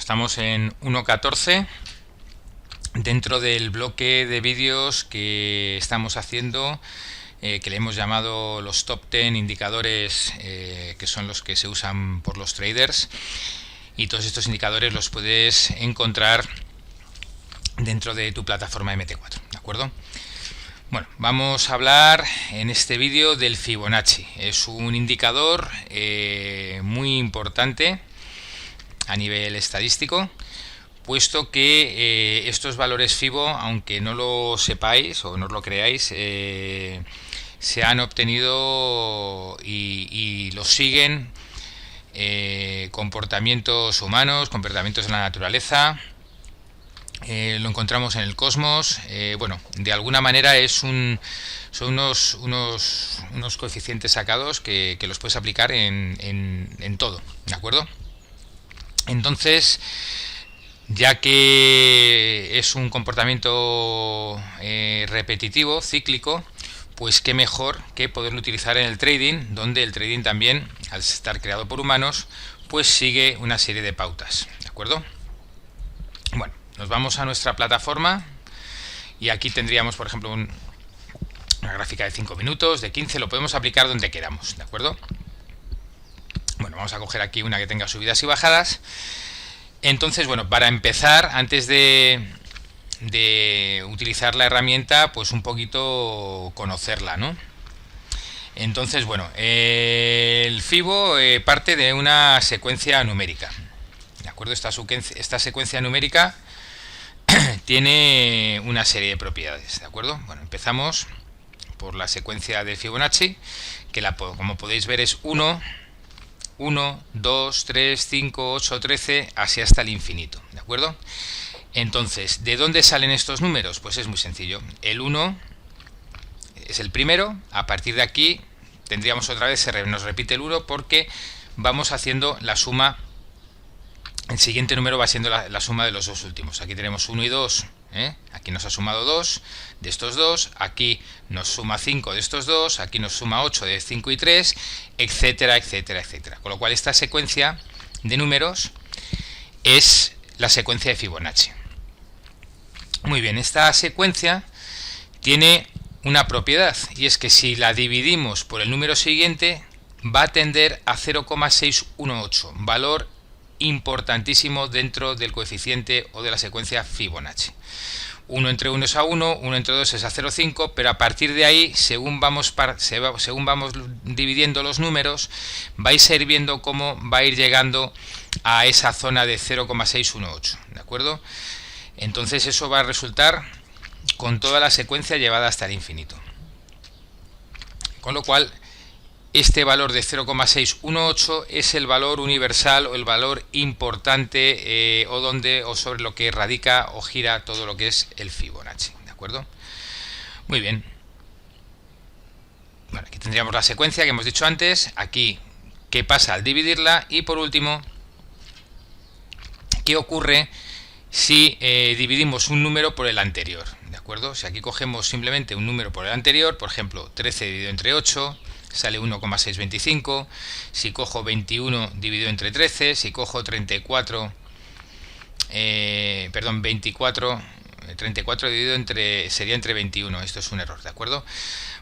estamos en 1.14 dentro del bloque de vídeos que estamos haciendo, que le hemos llamado los top 10 indicadores, que son los que se usan por los traders, y todos estos indicadores los puedes encontrar dentro de tu plataforma MT4, ¿de acuerdo? Bueno, vamos a hablar en este vídeo del Fibonacci. Es un indicador muy importante a nivel estadístico, puesto que estos valores Fibo, aunque no lo sepáis o no lo creáis, se han obtenido y los siguen comportamientos humanos, comportamientos en la naturaleza. Lo encontramos en el cosmos. Bueno, de alguna manera son unos coeficientes sacados que los puedes aplicar en todo, ¿de acuerdo? Entonces, ya que es un comportamiento repetitivo, cíclico, pues qué mejor que poderlo utilizar en el trading, donde el trading también, al estar creado por humanos, pues sigue una serie de pautas, ¿de acuerdo? Bueno, nos vamos a nuestra plataforma y aquí tendríamos, por ejemplo, una gráfica de 5 minutos, de 15, lo podemos aplicar donde queramos, ¿de acuerdo? Bueno, vamos a coger aquí una que tenga subidas y bajadas. Entonces, bueno, para empezar, antes de utilizar la herramienta, pues un poquito conocerla, ¿no? Entonces, bueno, el Fibo parte de una secuencia numérica, ¿de acuerdo? Esta secuencia numérica tiene una serie de propiedades, ¿de acuerdo? Bueno, empezamos por la secuencia de Fibonacci, que como podéis ver es 1, 2, 3, 5, 8, 13, así hasta el infinito, ¿de acuerdo? Entonces, ¿de dónde salen estos números? Pues es muy sencillo. El 1 es el primero, a partir de aquí tendríamos otra vez, nos repite el 1 porque vamos haciendo la suma. El siguiente número va siendo la suma de los dos últimos. Aquí tenemos 1 y 2, aquí nos ha sumado 2 de estos dos, aquí nos suma 5 de estos dos, aquí nos suma 8 de 5 y 3, etcétera, etcétera, etcétera. Con lo cual esta secuencia de números es la secuencia de Fibonacci. Muy bien, esta secuencia tiene una propiedad, y es que si la dividimos por el número siguiente va a tender a 0,618, valor importantísimo dentro del coeficiente o de la secuencia Fibonacci. 1 entre 1 es a 1, 1 entre 2 es a 0,5, pero a partir de ahí, según vamos dividiendo los números, vais a ir viendo cómo va a ir llegando a esa zona de 0,618, ¿de acuerdo? Entonces eso va a resultar con toda la secuencia llevada hasta el infinito. Con lo cual, este valor de 0,618 es el valor universal o el valor importante o sobre lo que radica o gira todo lo que es el Fibonacci, ¿de acuerdo? Muy bien. Bueno, aquí tendríamos la secuencia que hemos dicho antes, aquí qué pasa al dividirla y por último, qué ocurre si dividimos un número por el anterior, ¿de acuerdo? Si aquí cogemos simplemente un número por el anterior, por ejemplo, 13 dividido entre 8, sale 1,625. Si cojo 21 dividido entre 13, si cojo 34 sería entre 21. Esto es un error, ¿de acuerdo?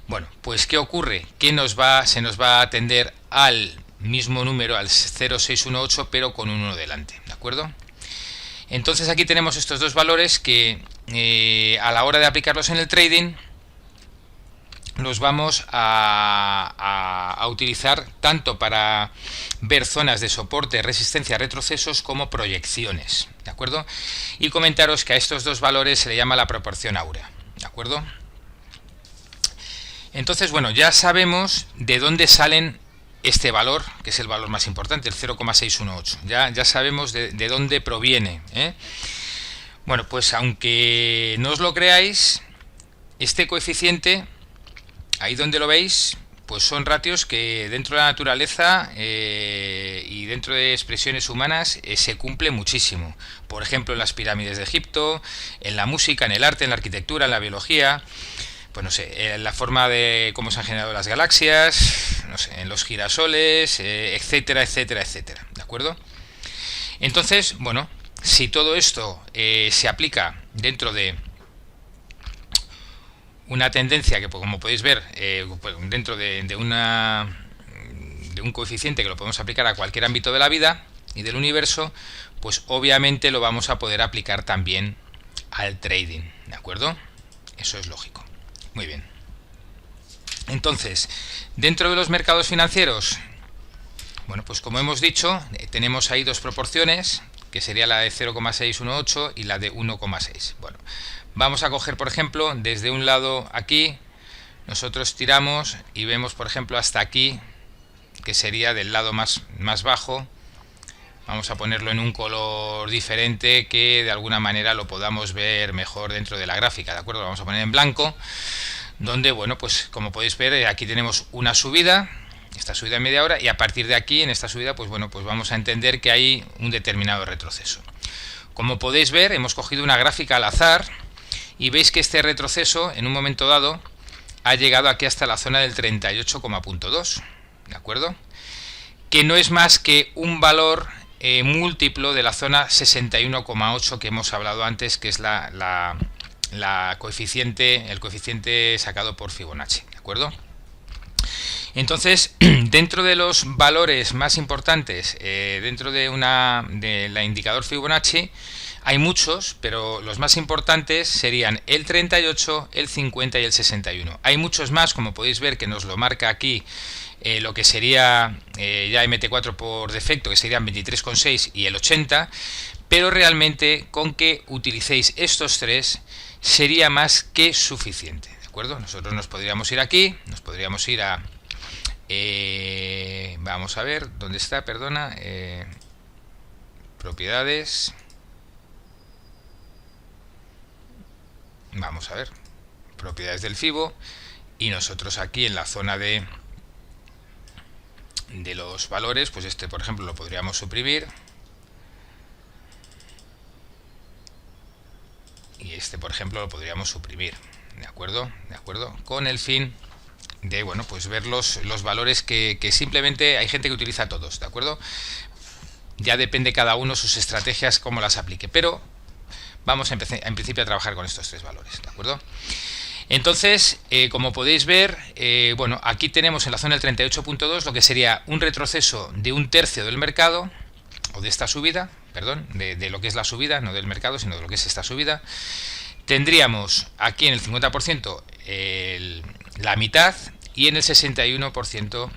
Bueno, pues ¿qué ocurre? Que se nos va a tender al mismo número, al 0,618, pero con un 1 delante, ¿de acuerdo? Entonces aquí tenemos estos dos valores que a la hora de aplicarlos en el trading los vamos a utilizar tanto para ver zonas de soporte, resistencia, retrocesos como proyecciones, ¿de acuerdo? Y comentaros que a estos dos valores se le llama la proporción áurea, ¿de acuerdo? Entonces, bueno, ya sabemos de dónde salen este valor, que es el valor más importante, el 0,618. Ya sabemos de dónde proviene, Bueno, pues aunque no os lo creáis, este coeficiente, ahí donde lo veis, pues son ratios que dentro de la naturaleza y dentro de expresiones humanas se cumple muchísimo. Por ejemplo, en las pirámides de Egipto, en la música, en el arte, en la arquitectura, en la biología, pues no sé, la forma de cómo se han generado las galaxias, no sé, en los girasoles, etcétera, etcétera, etcétera, ¿de acuerdo? Entonces, bueno, Si todo esto se aplica dentro de una tendencia que, como podéis ver, dentro de un coeficiente que lo podemos aplicar a cualquier ámbito de la vida y del universo, pues obviamente lo vamos a poder aplicar también al trading, ¿de acuerdo? Eso es lógico. Muy bien. Entonces, dentro de los mercados financieros, bueno, pues como hemos dicho, tenemos ahí dos proporciones, que sería la de 0,618 y la de 1,6. Bueno, vamos a coger, por ejemplo, desde un lado aquí, nosotros tiramos y vemos, por ejemplo, hasta aquí, que sería del lado más bajo. Vamos a ponerlo en un color diferente que de alguna manera lo podamos ver mejor dentro de la gráfica, ¿de acuerdo? Lo vamos a poner en blanco, donde, bueno, pues como podéis ver, aquí tenemos una subida, esta subida en media hora, y a partir de aquí, en esta subida, pues bueno, pues vamos a entender que hay un determinado retroceso. Como podéis ver, hemos cogido una gráfica al azar y veis que este retroceso, en un momento dado, ha llegado aquí hasta la zona del 38,2, ¿de acuerdo? Que no es más que un valor múltiplo de la zona 61,8 que hemos hablado antes, que es el coeficiente sacado por Fibonacci, ¿de acuerdo? Entonces, dentro de los valores más importantes, dentro de la indicador Fibonacci, hay muchos, pero los más importantes serían el 38, el 50 y el 61. Hay muchos más, como podéis ver, que nos lo marca aquí lo que sería ya MT4 por defecto, que serían 23,6 y el 80, pero realmente con que utilicéis estos tres sería más que suficiente, ¿de acuerdo? Nosotros nos podríamos ir aquí, nos podríamos ir a... vamos a ver, ¿dónde está? Perdona. Propiedades. Vamos a ver. Propiedades del Fibo. Y nosotros aquí en la zona de los valores, pues este, por ejemplo, lo podríamos suprimir. Y este, por ejemplo, lo podríamos suprimir. ¿De acuerdo? ¿De acuerdo? Con el fin de, bueno, pues ver los valores que simplemente hay gente que utiliza todos, ¿de acuerdo? Ya depende cada uno sus estrategias, cómo las aplique, pero vamos en principio a trabajar con estos tres valores, ¿de acuerdo? Entonces, como podéis ver, bueno, aquí tenemos en la zona del 38,2 lo que sería un retroceso de 1/3 del mercado, o de esta subida, perdón, de lo que es la subida, no del mercado, sino de lo que es esta subida. Tendríamos aquí en el 50% la mitad, y en el 61%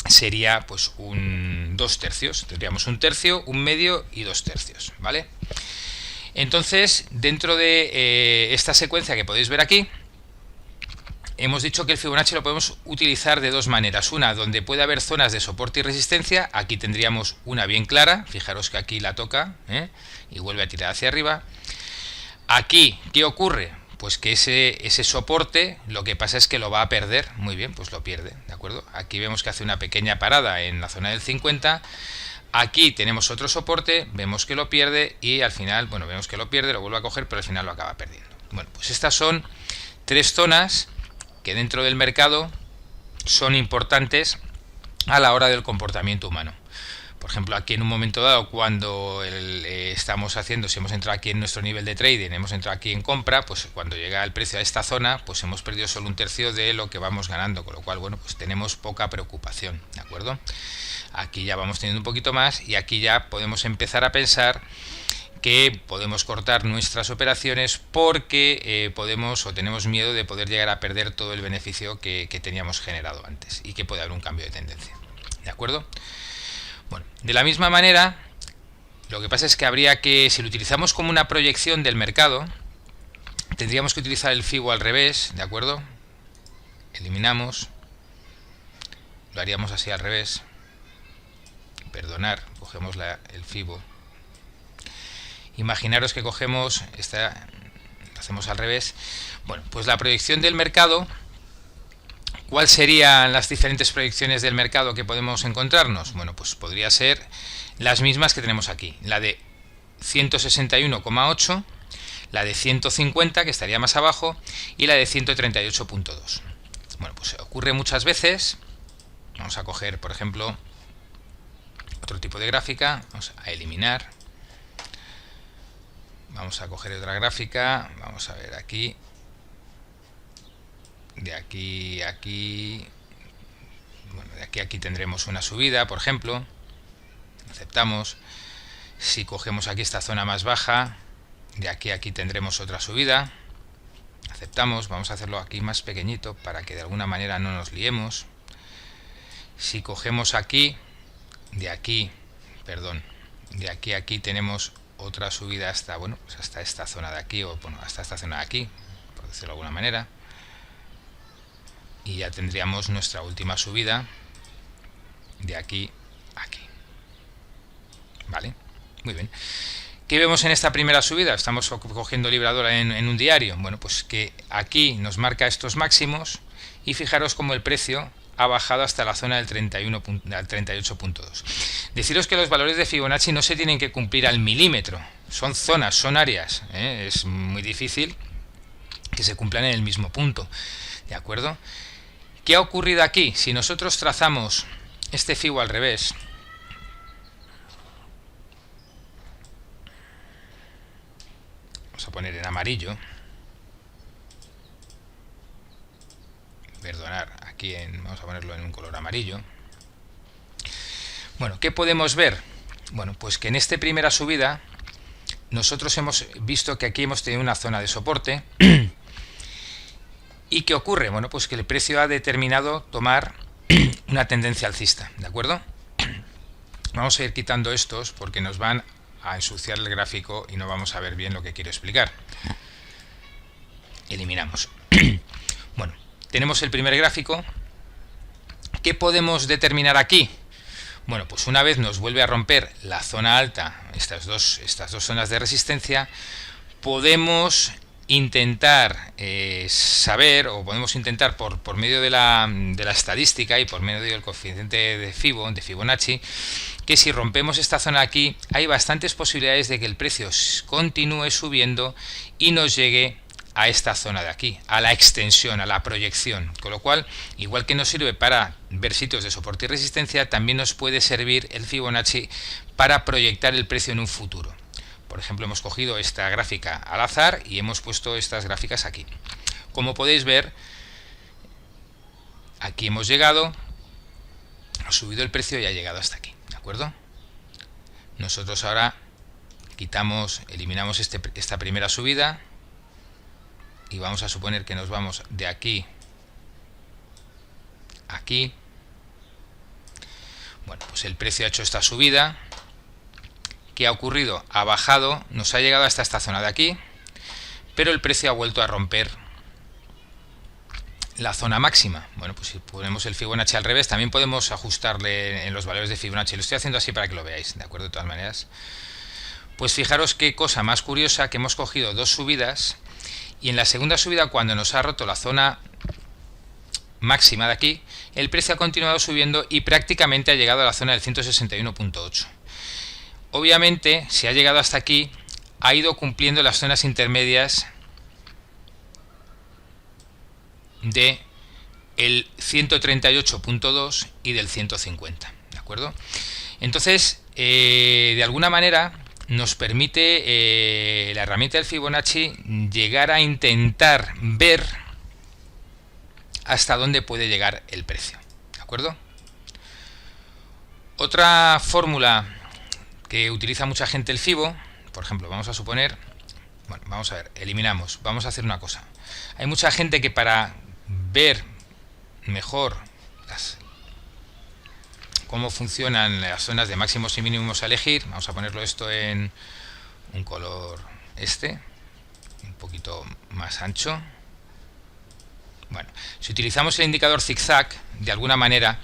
sería pues un 2/3. Tendríamos 1/3, 1/2 y 2/3, ¿vale? Entonces, dentro de esta secuencia que podéis ver aquí, hemos dicho que el Fibonacci lo podemos utilizar de dos maneras. Una, donde puede haber zonas de soporte y resistencia. Aquí tendríamos una bien clara. Fijaros que aquí la toca, y vuelve a tirar hacia arriba. Aquí, ¿qué ocurre? Pues que ese soporte, lo que pasa es que lo va a perder. Muy bien, pues lo pierde, ¿de acuerdo? Aquí vemos que hace una pequeña parada en la zona del 50. Aquí tenemos otro soporte, vemos que lo pierde y al final, bueno, vemos que lo pierde, lo vuelve a coger, pero al final lo acaba perdiendo. Bueno, pues estas son tres zonas que dentro del mercado son importantes a la hora del comportamiento humano. Por ejemplo, aquí en un momento dado, cuando estamos haciendo, si hemos entrado aquí en nuestro nivel de trading, hemos entrado aquí en compra, pues cuando llega el precio a esta zona, pues hemos perdido solo 1/3 de lo que vamos ganando, con lo cual, bueno, pues tenemos poca preocupación, ¿de acuerdo? Aquí ya vamos teniendo un poquito más y aquí ya podemos empezar a pensar que podemos cortar nuestras operaciones porque podemos o tenemos miedo de poder llegar a perder todo el beneficio que teníamos generado antes y que puede haber un cambio de tendencia, ¿de acuerdo? Bueno, de la misma manera, lo que pasa es que habría que, si lo utilizamos como una proyección del mercado, tendríamos que utilizar el Fibo al revés, ¿de acuerdo? Eliminamos, lo haríamos así al revés. Perdonar, cogemos el Fibo. Imaginaros que cogemos esta, lo hacemos al revés. Bueno, pues la proyección del mercado, ¿cuáles serían las diferentes proyecciones del mercado que podemos encontrarnos? Bueno, pues podría ser las mismas que tenemos aquí, la de 161,8, la de 150, que estaría más abajo, y la de 138,2. Bueno, pues ocurre muchas veces. Vamos a coger, por ejemplo, otro tipo de gráfica, vamos a eliminar. Vamos a coger otra gráfica, vamos a ver aquí, de aquí a aquí, bueno, de aquí a aquí tendremos una subida, por ejemplo, aceptamos. Si cogemos aquí esta zona más baja, de aquí a aquí tendremos otra subida, aceptamos. Vamos a hacerlo aquí más pequeñito para que de alguna manera no nos liemos. Si cogemos aquí, de aquí a aquí tenemos otra subida hasta, bueno, pues hasta esta zona de aquí, o bueno, hasta esta zona de aquí, por decirlo de alguna manera, y ya tendríamos nuestra última subida de aquí a aquí. Vale, muy bien. ¿Qué vemos en esta primera subida? Estamos cogiendo libradora en un diario. Bueno, pues que aquí nos marca estos máximos, y fijaros cómo el precio ha bajado hasta la zona del 38.2. Deciros que los valores de Fibonacci no se tienen que cumplir al milímetro, son zonas, son áreas, es muy difícil que se cumplan en el mismo punto, ¿de acuerdo? ¿Qué ha ocurrido aquí? Si nosotros trazamos este Fibo al revés, vamos a poner en amarillo, perdonar, aquí vamos a ponerlo en un color amarillo. Bueno, ¿qué podemos ver? Bueno, pues que en esta primera subida nosotros hemos visto que aquí hemos tenido una zona de soporte. ¿Y qué ocurre? Bueno, pues que el precio ha determinado tomar una tendencia alcista, ¿de acuerdo? Vamos a ir quitando estos porque nos van a ensuciar el gráfico y no vamos a ver bien lo que quiero explicar. Eliminamos. Bueno, tenemos el primer gráfico. ¿Qué podemos determinar aquí? Bueno, pues una vez nos vuelve a romper la zona alta, estas dos zonas de resistencia, podemos intentar saber, o podemos intentar por medio de la estadística y por medio del coeficiente de Fibonacci, que si rompemos esta zona aquí, hay bastantes posibilidades de que el precio continúe subiendo y nos llegue a esta zona de aquí, a la extensión, a la proyección, con lo cual, igual que nos sirve para ver sitios de soporte y resistencia, también nos puede servir el Fibonacci para proyectar el precio en un futuro. Por ejemplo, hemos cogido esta gráfica al azar y hemos puesto estas gráficas aquí. Como podéis ver, aquí hemos llegado, ha subido el precio y ha llegado hasta aquí, ¿de acuerdo? Nosotros ahora eliminamos esta primera subida, y vamos a suponer que nos vamos de aquí a aquí. Bueno, pues el precio ha hecho esta subida. ¿Qué ha ocurrido? Ha bajado, nos ha llegado hasta esta zona de aquí, pero el precio ha vuelto a romper la zona máxima. Bueno, pues si ponemos el Fibonacci al revés, también podemos ajustarle en los valores de Fibonacci. Lo estoy haciendo así para que lo veáis, ¿de acuerdo? De todas maneras. Pues fijaros qué cosa más curiosa, que hemos cogido dos subidas, y en la segunda subida, cuando nos ha roto la zona máxima de aquí, el precio ha continuado subiendo y prácticamente ha llegado a la zona del 161.8. Obviamente, si ha llegado hasta aquí, ha ido cumpliendo las zonas intermedias de el 138.2 y del 150, ¿de acuerdo? Entonces, de alguna manera nos permite la herramienta del Fibonacci llegar a intentar ver hasta dónde puede llegar el precio, ¿de acuerdo? Otra fórmula que utiliza mucha gente el Fibo, por ejemplo, vamos a suponer, bueno, vamos a ver, eliminamos, vamos a hacer una cosa. Hay mucha gente que para ver mejor cómo funcionan las zonas de máximos y mínimos a elegir, vamos a ponerlo esto en un color un poquito más ancho. Bueno, si utilizamos el indicador zigzag, de alguna manera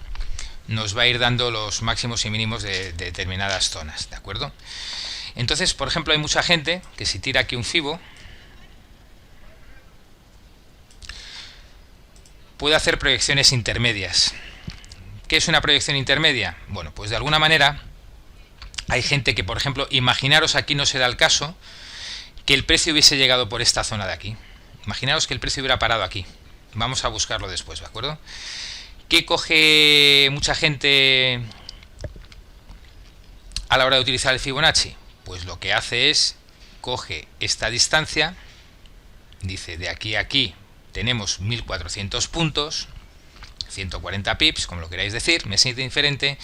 nos va a ir dando los máximos y mínimos de determinadas zonas, ¿de acuerdo? Entonces, por ejemplo, hay mucha gente que si tira aquí un Fibo, puede hacer proyecciones intermedias. ¿Qué es una proyección intermedia? Bueno, pues de alguna manera hay gente que, por ejemplo, imaginaros, aquí no se da el caso que el precio hubiese llegado por esta zona de aquí. Imaginaros que el precio hubiera parado aquí. Vamos a buscarlo después, ¿de acuerdo? ¿Qué coge mucha gente a la hora de utilizar el Fibonacci? Pues lo que hace es coge esta distancia, dice de aquí a aquí tenemos 1400 puntos, 140 pips, como lo queráis decir, me es indiferente,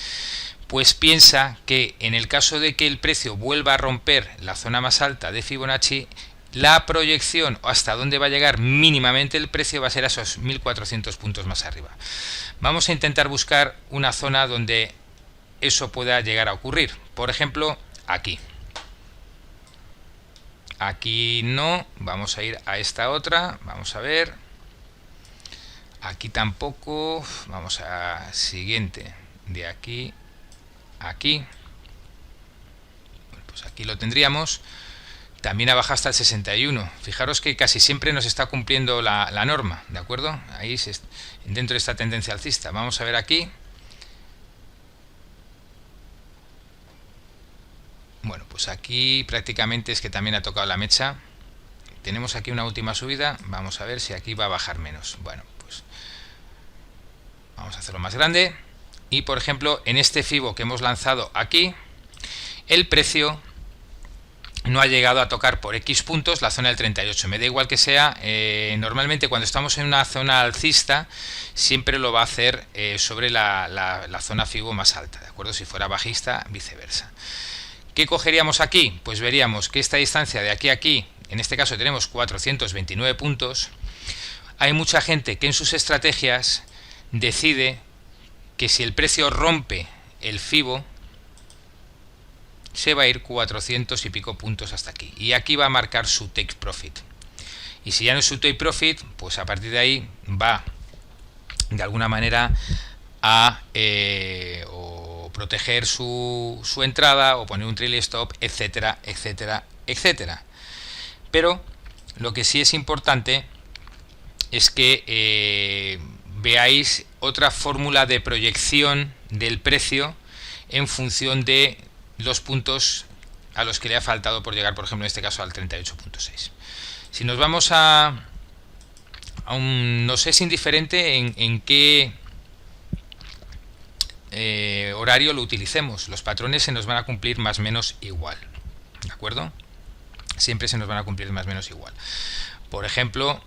pues piensa que en el caso de que el precio vuelva a romper la zona más alta de Fibonacci, la proyección hasta dónde va a llegar mínimamente el precio va a ser a esos 1400 puntos más arriba. Vamos a intentar buscar una zona donde eso pueda llegar a ocurrir. Por ejemplo, aquí. Aquí no, vamos a ir a esta otra, vamos a ver. Aquí tampoco, vamos a siguiente, de aquí a aquí. Bueno, pues aquí lo tendríamos. También ha bajado hasta el 61. Fijaros que casi siempre nos está cumpliendo la norma, ¿de acuerdo? Ahí dentro de esta tendencia alcista. Vamos a ver aquí. Bueno, pues aquí prácticamente es que también ha tocado la mecha. Tenemos aquí una última subida. Vamos a ver si aquí va a bajar menos. Bueno, pues vamos a hacerlo más grande. Y por ejemplo, en este FIBO que hemos lanzado aquí, el precio no ha llegado a tocar por X puntos la zona del 38. Me da igual que sea, normalmente cuando estamos en una zona alcista, siempre lo va a hacer sobre la zona FIBO más alta, ¿de acuerdo? Si fuera bajista, viceversa. ¿Qué cogeríamos aquí? Pues veríamos que esta distancia de aquí a aquí, en este caso tenemos 429 puntos. Hay mucha gente que en sus estrategias decide que si el precio rompe el FIBO, se va a ir 400 y pico puntos hasta aquí. Y aquí va a marcar su take profit. Y si ya no es su take profit, pues a partir de ahí va de alguna manera a o proteger su entrada o poner un trailing stop, etcétera, etcétera, etcétera. Pero lo que sí es importante es que veáis otra fórmula de proyección del precio en función de los puntos a los que le ha faltado por llegar, por ejemplo, en este caso al 38.6. Si nos vamos a nos es indiferente en qué horario lo utilicemos, los patrones se nos van a cumplir más o menos igual, ¿de acuerdo? Siempre se nos van a cumplir más o menos igual. Por ejemplo,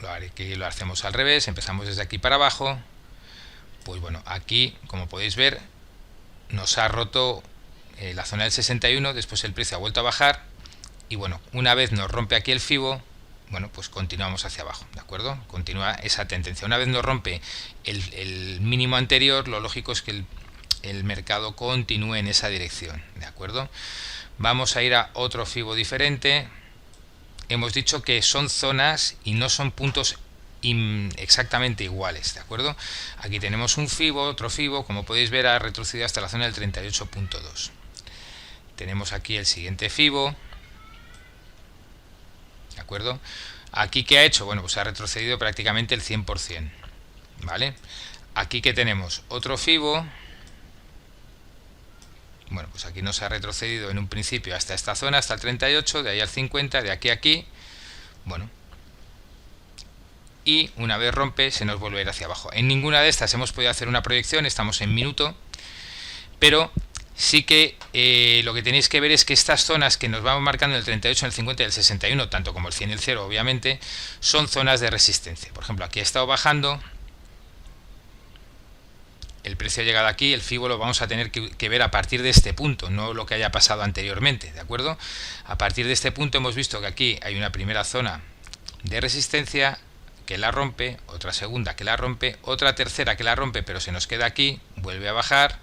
aquí lo hacemos al revés, empezamos desde aquí para abajo. Pues bueno, aquí, como podéis ver, nos ha roto la zona del 61, después el precio ha vuelto a bajar y bueno, una vez nos rompe aquí el FIBO, bueno, pues continuamos hacia abajo, ¿de acuerdo? Continúa esa tendencia. Una vez nos rompe el mínimo anterior, lo lógico es que el mercado continúe en esa dirección, ¿de acuerdo? Vamos a ir a otro FIBO diferente. Hemos dicho que son zonas y no son puntos exactamente iguales, ¿de acuerdo? Aquí tenemos un FIBO, otro FIBO, como podéis ver ha retrocedido hasta la zona del 38.2. Tenemos aquí el siguiente FIBO, ¿de acuerdo? Aquí ¿qué ha hecho? Bueno, pues ha retrocedido prácticamente el 100%, ¿vale? Aquí ¿qué tenemos? Otro FIBO. Bueno, pues aquí nos ha retrocedido en un principio hasta esta zona, hasta el 38, de ahí al 50, de aquí a aquí. Bueno, y una vez rompe se nos vuelve a ir hacia abajo. En ninguna de estas hemos podido hacer una proyección, estamos en minuto, pero sí que lo que tenéis que ver es que estas zonas que nos vamos marcando el 38, el 50 y el 61, tanto como el 100 y el 0 obviamente, son zonas de resistencia. Por ejemplo, aquí ha estado bajando, el precio ha llegado aquí, el FIBO lo vamos a tener que ver a partir de este punto, no lo que haya pasado anteriormente, ¿de acuerdo? A partir de este punto hemos visto que aquí hay una primera zona de resistencia que la rompe, otra segunda que la rompe, otra tercera que la rompe pero se nos queda aquí, vuelve a bajar.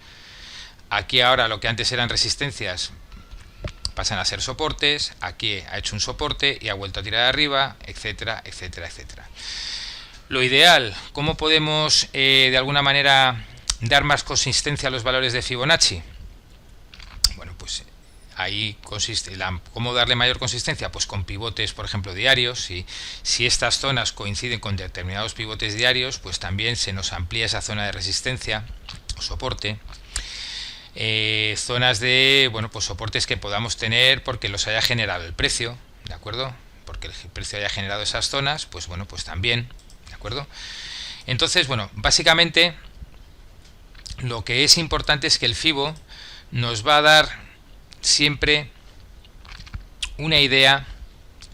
Aquí ahora lo que antes eran resistencias pasan a ser soportes, aquí ha hecho un soporte y ha vuelto a tirar arriba, etcétera, etcétera, etcétera. Lo ideal, ¿cómo podemos de alguna manera dar más consistencia a los valores de Fibonacci? Bueno, pues ahí consiste. ¿Cómo darle mayor consistencia? Pues con pivotes, por ejemplo, diarios. Si estas zonas coinciden con determinados pivotes diarios, pues también se nos amplía esa zona de resistencia o soporte. Zonas de, bueno, pues soportes que podamos tener porque los haya generado el precio, ¿de acuerdo? Porque el precio haya generado esas zonas, pues bueno, pues también, ¿de acuerdo? Entonces, bueno, básicamente lo que es importante es que el FIBO nos va a dar siempre una idea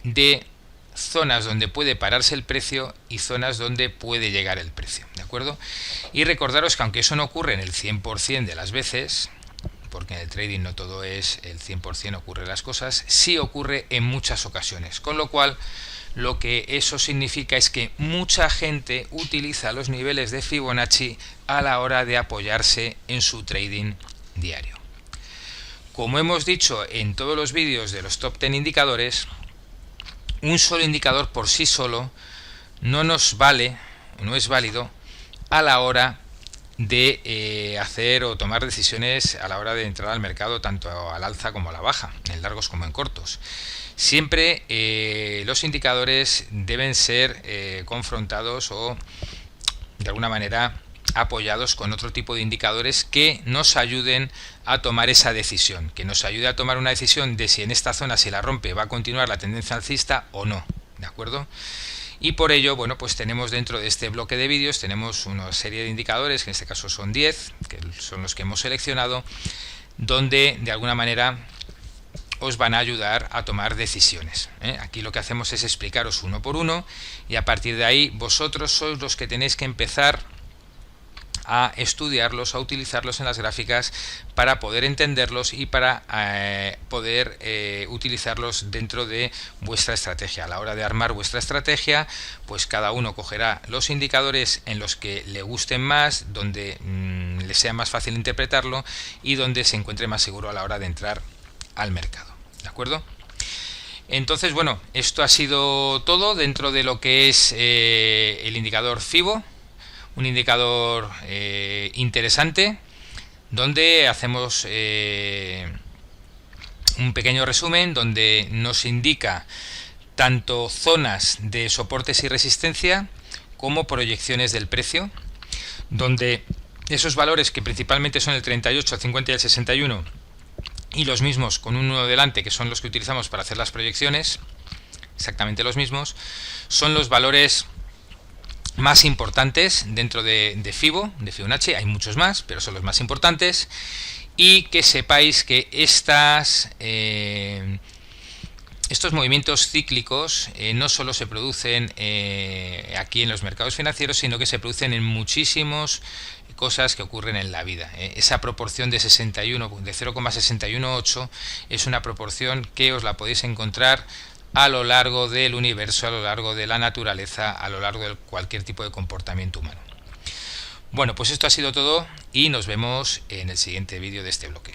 de zonas donde puede pararse el precio y zonas donde puede llegar el precio, ¿de acuerdo? Y recordaros que aunque eso no ocurre en el 100% de las veces, porque en el trading no todo es el 100% ocurre las cosas, sí ocurre en muchas ocasiones, con lo cual lo que eso significa es que mucha gente utiliza los niveles de Fibonacci a la hora de apoyarse en su trading diario. Como hemos dicho en todos los vídeos de los top 10 indicadores, un solo indicador por sí solo no nos vale, no es válido a la hora de hacer o tomar decisiones a la hora de entrar al mercado, tanto al alza como a la baja, en largos como en cortos. Siempre los indicadores deben ser confrontados o de alguna manera apoyados con otro tipo de indicadores que nos ayuden a tomar esa decisión, que nos ayude a tomar una decisión de si en esta zona, si la rompe, va a continuar la tendencia alcista o no, ¿de acuerdo? Y por ello, bueno, pues tenemos dentro de este bloque de vídeos, tenemos una serie de indicadores, que en este caso son 10, que son los que hemos seleccionado, donde de alguna manera os van a ayudar a tomar decisiones. Aquí lo que hacemos es explicaros uno por uno y a partir de ahí vosotros sois los que tenéis que empezar a estudiarlos, a utilizarlos en las gráficas para poder entenderlos y para poder utilizarlos dentro de vuestra estrategia. A la hora de armar vuestra estrategia, pues cada uno cogerá los indicadores en los que le gusten más, donde le sea más fácil interpretarlo y donde se encuentre más seguro a la hora de entrar al mercado. ¿De acuerdo? Entonces, bueno, esto ha sido todo dentro de lo que es el indicador FIBO. Un indicador interesante donde hacemos un pequeño resumen donde nos indica tanto zonas de soportes y resistencia como proyecciones del precio, donde esos valores que principalmente son el 38, el 50 y el 61 y los mismos con un 1 delante, que son los que utilizamos para hacer las proyecciones, exactamente los mismos, son los valores más importantes dentro de FIBO, de Fibonacci. Hay muchos más, pero son los más importantes. Y que sepáis que estos movimientos cíclicos no solo se producen aquí en los mercados financieros, sino que se producen en muchísimas cosas que ocurren en la vida. Esa proporción de 0,618 es una proporción que os la podéis encontrar a lo largo del universo, a lo largo de la naturaleza, a lo largo de cualquier tipo de comportamiento humano. Bueno, pues esto ha sido todo y nos vemos en el siguiente vídeo de este bloque.